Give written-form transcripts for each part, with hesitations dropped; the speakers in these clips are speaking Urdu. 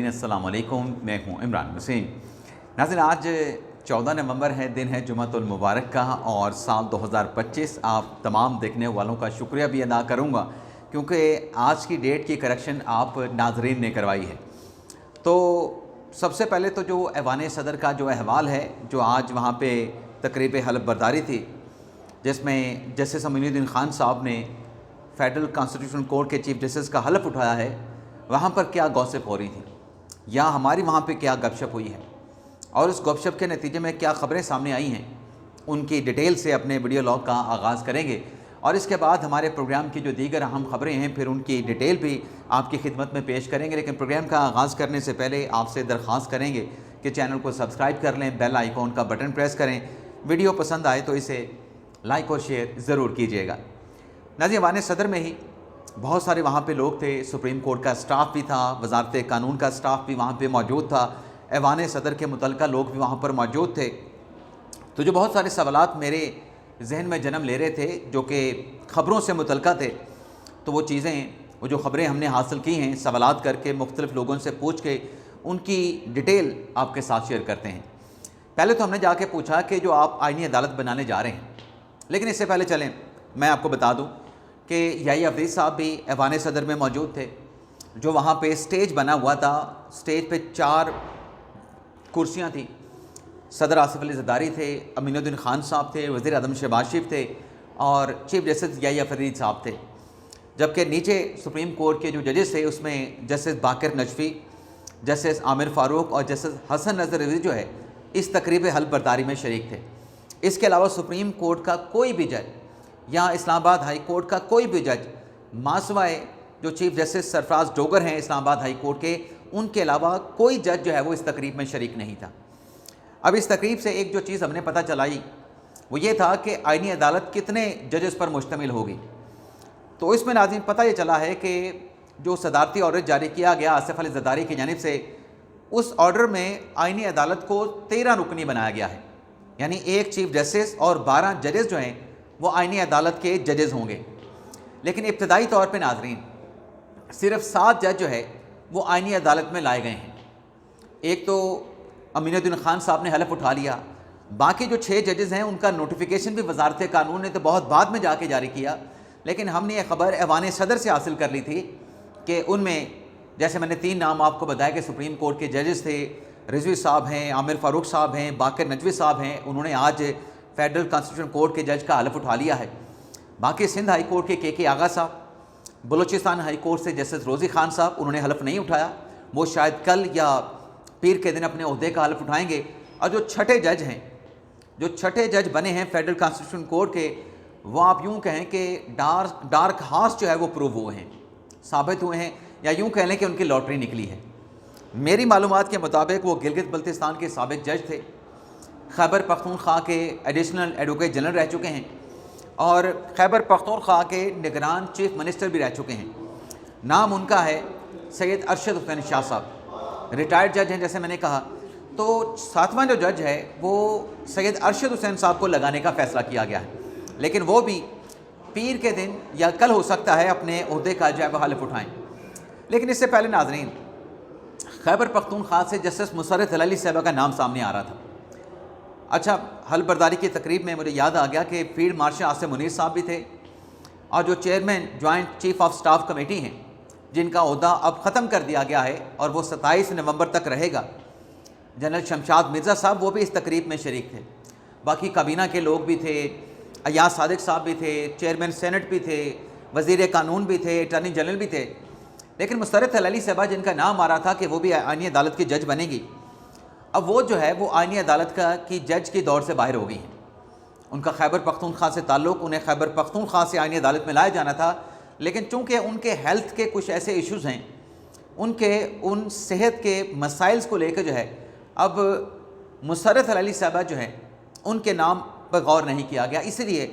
السلام علیکم، میں ہوں عمران حسین۔ ناظرین، آج 14 نومبر ہے، دن ہے جمعۃ المبارک کا، اور سال 2025 آپ تمام دیکھنے والوں کا شکریہ بھی ادا کروں گا کیونکہ آج کی ڈیٹ کی کریکشن آپ ناظرین نے کروائی ہے۔ تو سب سے پہلے تو جو ایوان صدر کا جو احوال ہے، جو آج وہاں پہ تقریب حلف برداری تھی، جس میں جسٹس امین الدین خان صاحب نے فیڈرل کانسٹیٹیوشنل کورٹ کے چیف جسٹس کا حلف اٹھایا ہے، وہاں پر کیا گوسپ ہو رہی تھی یا ہماری وہاں پہ کیا گپ شپ ہوئی ہے، اور اس گپ شپ کے نتیجے میں کیا خبریں سامنے آئی ہیں، ان کی ڈیٹیل سے اپنے ویڈیو لاگ کا آغاز کریں گے، اور اس کے بعد ہمارے پروگرام کی جو دیگر اہم خبریں ہیں پھر ان کی ڈیٹیل بھی آپ کی خدمت میں پیش کریں گے۔ لیکن پروگرام کا آغاز کرنے سے پہلے آپ سے درخواست کریں گے کہ چینل کو سبسکرائب کر لیں، بیل آئیکن کا بٹن پریس کریں، ویڈیو پسند آئے تو اسے لائک اور شیئر ضرور کیجیے گا۔ ناظرین، ایوان صدر میں ہی بہت سارے وہاں پہ لوگ تھے، سپریم کورٹ کا سٹاف بھی تھا، وزارت قانون کا سٹاف بھی وہاں پہ موجود تھا، ایوان صدر کے متعلقہ لوگ بھی وہاں پر موجود تھے۔ تو جو بہت سارے سوالات میرے ذہن میں جنم لے رہے تھے جو کہ خبروں سے متعلقہ تھے، تو وہ جو خبریں ہم نے حاصل کی ہیں سوالات کر کے، مختلف لوگوں سے پوچھ کے، ان کی ڈیٹیل آپ کے ساتھ شیئر کرتے ہیں۔ پہلے تو ہم نے جا کے پوچھا کہ جو آپ آئینی عدالت بنانے جا رہے ہیں، لیکن اس سے پہلے چلیں میں آپ کو بتا دوں کہ یحییٰ عفریدی صاحب بھی ایوان صدر میں موجود تھے۔ جو وہاں پہ سٹیج بنا ہوا تھا، سٹیج پہ 4 کرسیاں تھیں، صدر آصف علی زرداری تھے، امین الدین خان صاحب تھے، وزیر اعظم شہباز شریف تھے، اور چیف جسٹس یحییٰ عفریدی صاحب تھے۔ جبکہ نیچے سپریم کورٹ کے جو ججز تھے اس میں جسٹس باقر نجفی، جسٹس عامر فاروق اور جسٹس حسن نظر رضوی جو ہے اس تقریب حلف برداری میں شریک تھے۔ اس کے علاوہ سپریم کورٹ کا کوئی بھی جج یا اسلام آباد ہائی کورٹ کا کوئی بھی جج، ماسوائے جو چیف جسٹس سرفراز ڈوگر ہیں اسلام آباد ہائی کورٹ کے، ان کے علاوہ کوئی جج جو ہے وہ اس تقریب میں شریک نہیں تھا۔ اب اس تقریب سے ایک جو چیز ہم نے پتہ چلائی وہ یہ تھا کہ آئینی عدالت کتنے ججز پر مشتمل ہوگی۔ تو اس میں ناظرین پتہ یہ چلا ہے کہ جو صدارتی آرڈر جاری کیا گیا آصف علی زرداری کی جانب سے، اس آرڈر میں آئینی عدالت کو 13 رکنی بنایا گیا ہے، یعنی ایک چیف جسٹس اور 12 ججز جو ہیں وہ آئینی عدالت کے ججز ہوں گے۔ لیکن ابتدائی طور پہ ناظرین صرف 7 جج جو ہے وہ آئینی عدالت میں لائے گئے ہیں۔ ایک تو امین الدین خان صاحب نے حلف اٹھا لیا، باقی جو 6 ججز ہیں ان کا نوٹیفیکیشن بھی وزارت قانون نے تو بہت بعد میں جا کے جاری کیا، لیکن ہم نے یہ خبر ایوان صدر سے حاصل کر لی تھی کہ ان میں جیسے میں نے 3 نام آپ کو بتایا کہ سپریم کورٹ کے ججز تھے، رضوی صاحب ہیں، عامر فاروق صاحب ہیں، باقر نجوی صاحب ہیں، انہوں نے آج فیڈرل کانسٹیٹیوشنل کورٹ کے جج کا حلف اٹھا لیا ہے۔ باقی سندھ ہائی کورٹ کے آغا صاحب، بلوچستان ہائی کورٹ سے جسٹس روزی خان صاحب، انہوں نے حلف نہیں اٹھایا، وہ شاید کل یا پیر کے دن اپنے عہدے کا حلف اٹھائیں گے۔ اور جو چھٹے جج بنے ہیں فیڈرل کانسٹیٹیوشنل کورٹ کے، وہ آپ یوں کہیں کہ ڈارک ہارس جو ہے وہ پروو ہوئے ہیں، ثابت ہوئے ہیں، یا یوں کہہ لیں کہ ان کی لاٹری نکلی ہے۔ میری معلومات کے مطابق وہ گلگت بلتستان کے سابق جج تھے، خیبر پختونخوا کے ایڈیشنل ایڈوکیٹ جنرل رہ چکے ہیں، اور خیبر پختونخوا کے نگران چیف منسٹر بھی رہ چکے ہیں۔ نام ان کا ہے سید ارشد حسین شاہ صاحب، ریٹائرڈ جج ہیں جیسے میں نے کہا۔ تو 7واں جو جج ہے وہ سید ارشد حسین صاحب کو لگانے کا فیصلہ کیا گیا ہے، لیکن وہ بھی پیر کے دن یا کل ہو سکتا ہے اپنے عہدے کا جو ہے وہ حلف اٹھائیں۔ لیکن اس سے پہلے ناظرین خیبر پختونخوا سے جسٹس مسرت ہلالی صاحبہ کا نام سامنے آ رہا تھا۔ اچھا، حلف برداری کی تقریب میں مجھے یاد آ گیا کہ فیلڈ مارشل عاصم منیر صاحب بھی تھے، اور جو chairman joint chief of staff committee ہیں جن کا عہدہ اب ختم کر دیا گیا ہے اور وہ 27 نومبر تک رہے گا، جنرل شمشاد مرزا صاحب، وہ بھی اس تقریب میں شریک تھے۔ باقی کابینہ کے لوگ بھی تھے، ایاز صادق صاحب بھی تھے، چیئرمین سینٹ بھی تھے، وزیر قانون بھی تھے، اٹارنی جنرل بھی تھے۔ لیکن مسرت ہلالی صاحبہ جن کا نام آ رہا تھا کہ وہ بھی آئینی عدالت کی جج بنے گی، اب وہ جو ہے وہ آئینی عدالت کی جج کی دور سے باہر ہو گئی ہیں۔ ان کا خیبر پختونخوا سے تعلق، انہیں خیبر پختونخوا سے آئینی عدالت میں لایا جانا تھا، لیکن چونکہ ان کے ہیلتھ کے کچھ ایسے ایشوز ہیں، ان صحت کے مسائل کو لے کے جو ہے اب مسرت ہلالی صاحبہ جو ہیں ان کے نام پر غور نہیں کیا گیا، اسی لیے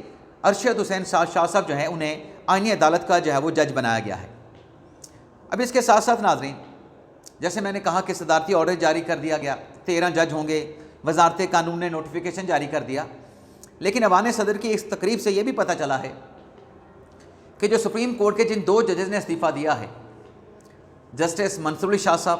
ارشد حسین شاہ صاحب جو ہیں انہیں آئینی عدالت کا جو ہے وہ جج بنایا گیا ہے۔ اب اس کے ساتھ ساتھ ناظرین جیسے میں نے کہا کہ صدارتی آرڈر جاری کر دیا گیا، 13 جج ہوں گے، وزارت قانون نے نوٹیفیکیشن جاری کر دیا، لیکن ایوان صدر کی اس تقریب سے یہ بھی پتہ چلا ہے کہ جو سپریم کورٹ کے جن 2 ججز نے استعفیٰ دیا ہے، جسٹس منصور علی شاہ صاحب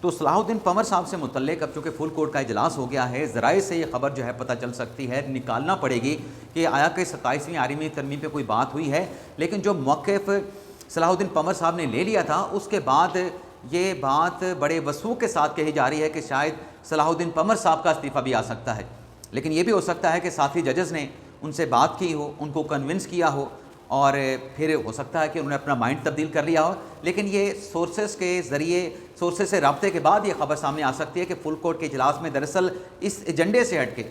تو صلاح الدین پمر صاحب سے متعلق اب چونکہ فل کورٹ کا اجلاس ہو گیا ہے، ذرائع سے یہ خبر جو ہے پتہ چل سکتی ہے، نکالنا پڑے گی کہ آیا کہ 27ویں آئینی ترمیم پہ کوئی بات ہوئی ہے، لیکن جو موقف صلاح الدین پمر صاحب نے لے لیا تھا اس کے بعد یہ بات بڑے وثوق کے ساتھ کہی جا رہی ہے کہ شاید صلاح الدین پمر صاحب کا استعفیٰ بھی آ سکتا ہے، لیکن یہ بھی ہو سکتا ہے کہ ساتھی ججز نے ان سے بات کی ہو، ان کو کنونس کیا ہو، اور پھر ہو سکتا ہے کہ انہوں نے اپنا مائنڈ تبدیل کر لیا ہو، لیکن یہ سورسز کے ذریعے، سورسز سے رابطے کے بعد یہ خبر سامنے آ سکتی ہے کہ فل کورٹ کے اجلاس میں دراصل اس ایجنڈے سے ہٹ کے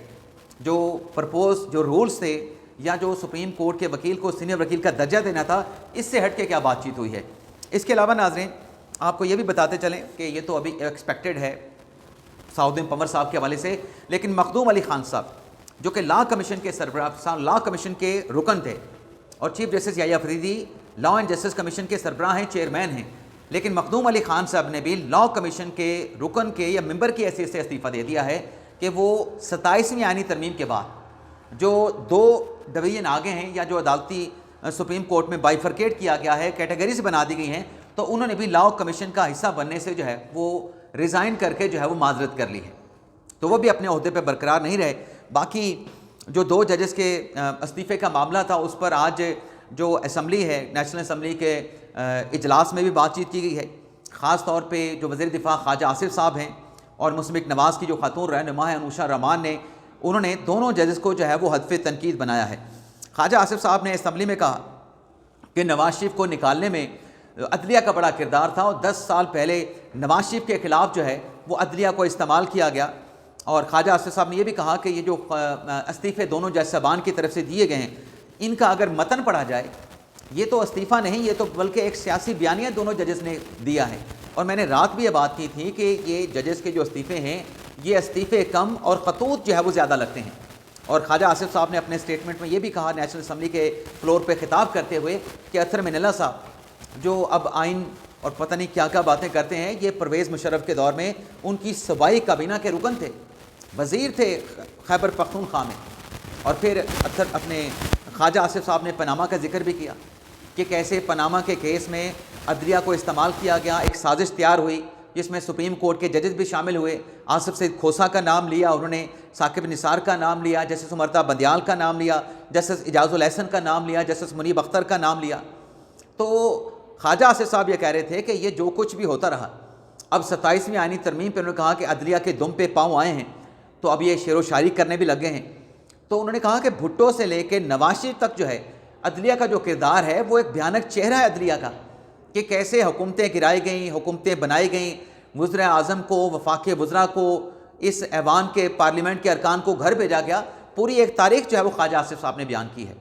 جو پرپوز جو رولز تھے یا جو سپریم کورٹ کے وکیل کو سینئر وکیل کا درجہ دینا تھا، اس سے ہٹ کے کیا بات چیت ہوئی ہے۔ اس کے علاوہ ناظرین آپ کو یہ بھی بتاتے چلیں کہ یہ تو ابھی ایکسپیکٹڈ ہے صلاح الدین پمر صاحب کے حوالے سے، لیکن مخدوم علی خان صاحب جو کہ لا کمیشن کے سربراہ، لا کمیشن کے رکن تھے، اور chief justice Yahya Afridi law and justice commission کے سربراہ ہیں، چیئرمین ہیں، لیکن مخدوم علی خان صاحب نے بھی لا کمیشن کے رکن کے یا ممبر کی حیثیت سے استعفیٰ دے دیا ہے کہ وہ 27ویں آئینی ترمیم کے بعد جو 2 ڈویژن آگے ہیں یا جو عدالتی سپریم کورٹ میں بائیفرکیٹ کیا گیا ہے، کیٹیگریز بنا دی گئی ہیں، تو انہوں نے بھی لا کمیشن کا حصہ بننے سے جو ہے وہ ریزائن کر کے جو ہے وہ معذرت کر لی ہے، تو وہ بھی اپنے عہدے پہ برقرار نہیں رہے۔ باقی جو 2 ججز کے استعفے کا معاملہ تھا اس پر آج جو اسمبلی ہے، نیشنل اسمبلی کے اجلاس میں بھی بات چیت کی گئی ہے، خاص طور پہ جو وزیر دفاع خواجہ آصف صاحب ہیں اور مسلم لیگ نواز کی جو خاتون رہنما ہیں انوشا رحمان نے، انہوں نے دونوں ججز کو جو ہے وہ ہدف تنقید بنایا ہے۔ خواجہ آصف صاحب نے اسمبلی میں کہا کہ نواز شریف کو نکالنے میں عدلیہ کا بڑا کردار تھا، اور 10 سال پہلے نواز شریف کے خلاف جو ہے وہ عدلیہ کو استعمال کیا گیا، اور خواجہ آصف صاحب نے یہ بھی کہا کہ یہ جو استعفے دونوں جج صاحبان کی طرف سے دیے گئے ہیں، ان کا اگر متن پڑھا جائے یہ تو استعفیٰ نہیں، یہ تو بلکہ ایک سیاسی بیانیہ دونوں ججز نے دیا ہے، اور میں نے رات بھی یہ بات کی تھی کہ یہ ججز کے جو استعفے ہیں یہ استعفے کم اور خطوط جو ہے وہ زیادہ لگتے ہیں، اور خواجہ آصف صاحب نے اپنے سٹیٹمنٹ میں یہ بھی کہا نیشنل اسمبلی کے فلور پہ خطاب کرتے ہوئے کہ اطہر منلہ صاحب جو اب آئین اور پتہ نہیں کیا کیا باتیں کرتے ہیں، یہ پرویز مشرف کے دور میں ان کی صوبائی کابینہ کے رکن تھے، وزیر تھے خیبر پختونخوا میں، اور پھر اپنے خواجہ آصف صاحب نے پاناما کا ذکر بھی کیا کہ کیسے پاناما کے کیس میں عدلیہ کو استعمال کیا گیا، ایک سازش تیار ہوئی جس میں سپریم کورٹ کے ججز بھی شامل ہوئے، آصف سعید کھوسہ کا نام لیا انہوں نے، ثاقب نثار کا نام لیا، جسٹس امرتا بندیال کا نام لیا، جسٹس اعجاز الحسن کا نام لیا، جسٹس منیب اختر کا نام لیا۔ تو خواجہ آصف صاحب یہ کہہ رہے تھے کہ یہ جو کچھ بھی ہوتا رہا، اب 27ویں آئینی ترمیم پہ انہوں نے کہا کہ عدلیہ کے دم پہ پاؤں آئے ہیں تو اب یہ شعر و شاعری کرنے بھی لگے ہیں، تو انہوں نے کہا کہ بھٹو سے لے کے نواز شریف تک جو ہے عدلیہ کا جو کردار ہے وہ ایک بھیانک چہرہ ہے عدلیہ کا، کہ کیسے حکومتیں گرائی گئیں، حکومتیں بنائی گئیں، وزراء اعظم کو، وفاقی وزراء کو، اس ایوان کے پارلیمنٹ کے ارکان کو گھر بھیجا گیا، پوری ایک تاریخ جو ہے وہ خواجہ آصف صاحب نے بیان کی ہے۔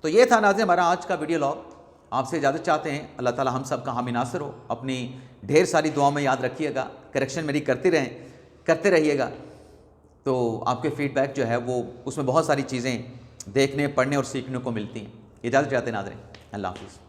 تو یہ تھا ناظرین ہمارا آج کا ویڈیو لاگ، آپ سے اجازت چاہتے ہیں، اللہ تعالی ہم سب کا حامی ناصر ہو، اپنی ڈھیر ساری دعاؤں میں یاد رکھیے گا، کریکشن میری کرتے رہیے گا، تو آپ کے فیڈ بیک جو ہے وہ اس میں بہت ساری چیزیں دیکھنے، پڑھنے اور سیکھنے کو ملتی ہیں۔ اجازت چاہتے ہیں ناظرین، اللہ حافظ۔